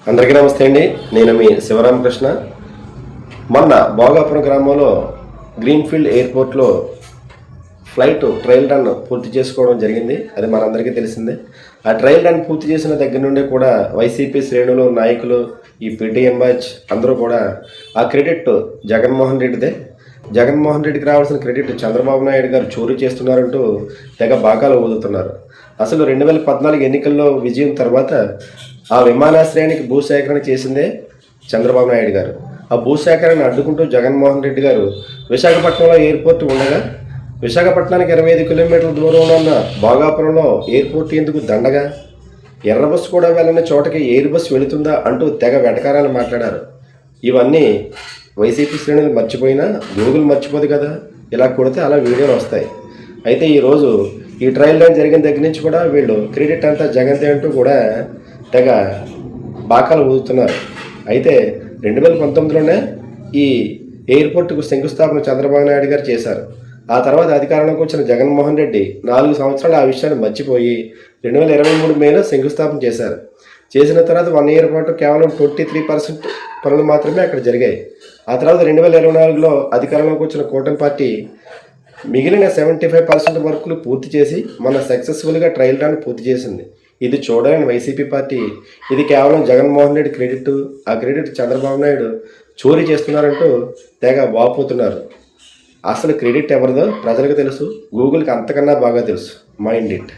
అందరికీ నమస్తే అండి. నేను మీ శివరామకృష్ణ. మొన్న భోగాపురం గ్రామంలో గ్రీన్ఫీల్డ్ ఎయిర్పోర్ట్లో ఫ్లైట్ ట్రయల్ రన్ పూర్తి చేసుకోవడం జరిగింది. అది మనందరికీ తెలిసిందే. ఆ ట్రయల్ రన్ పూర్తి చేసిన దగ్గర నుండి కూడా వైసీపీ శ్రేణులు, నాయకులు, ఈ పీటీఎం బ్యాచ్ అందరూ కూడా ఆ క్రెడిట్ జగన్మోహన్ రెడ్డిదే. జగన్మోహన్ రెడ్డికి రావాల్సిన క్రెడిట్ చంద్రబాబు నాయుడు గారు చోరీ చేస్తున్నారంటూ తెగ బాకాలు ఊదుతున్నారు. అసలు 2014 ఎన్నికల్లో విజయం తర్వాత ఆ విమానాశ్రయానికి భూసేకరణ చేసిందే చంద్రబాబు నాయుడు గారు. ఆ భూసేకరణను అడ్డుకుంటూ జగన్మోహన్ రెడ్డి గారు విశాఖపట్నంలో ఎయిర్పోర్ట్ ఉండగా విశాఖపట్నానికి 25 కిలోమీటర్ల దూరంలో ఉన్న భోగాపురంలో ఎయిర్పోర్ట్ ఎందుకు దండగా, ఎర్ర బస్సు కూడా వెళ్ళని చోటకి ఎయిర్ బస్సు వెళుతుందా అంటూ తెగ వెటకారాలు మాట్లాడారు. ఇవన్నీ వైసీపీ శ్రేణులు మర్చిపోయినా గూగుల్ మర్చిపోదు కదా, ఇలా కొడితే అలా వీడియోలు వస్తాయి. అయితే ఈరోజు ఈ ట్రయల్ రన్ జరిగిన దగ్గర నుంచి కూడా వీళ్ళు క్రెడిట్ అంతా జగన్దే అంటూ కూడా తెగ బాకాలు ఊదుతున్నారు. అయితే 2019లోనే ఈ ఎయిర్పోర్టుకు శంకుస్థాపన చంద్రబాబు నాయుడు గారు చేశారు. ఆ తర్వాత అధికారంలోకి వచ్చిన జగన్మోహన్ రెడ్డి 4 సంవత్సరాలు ఆ విషయాన్ని మర్చిపోయి 2023 మేలో శంకుస్థాపన చేశారు. చేసిన తర్వాత 1 ఇయర్ పాటు కేవలం 23% పనులు మాత్రమే అక్కడ జరిగాయి. ఆ తర్వాత 2024లో అధికారంలోకి వచ్చిన కూటమి పార్టీ మిగిలిన 75% వర్కులు పూర్తి చేసి మన సక్సెస్ఫుల్గా ట్రయల్ రన్ పూర్తి చేసింది. ఇది చూడాలని వైసీపీ పార్టీ ఇది కేవలం జగన్మోహన్ రెడ్డి క్రెడిట్, ఆ క్రెడిట్ చంద్రబాబు నాయుడు చోరీ చేస్తున్నారంటూ తెగ వాపోతున్నారు. అసలు క్రెడిట్ ఎవరిదో ప్రజలకు తెలుసు, గూగుల్కి అంతకన్నా బాగా తెలుసు. Mind it.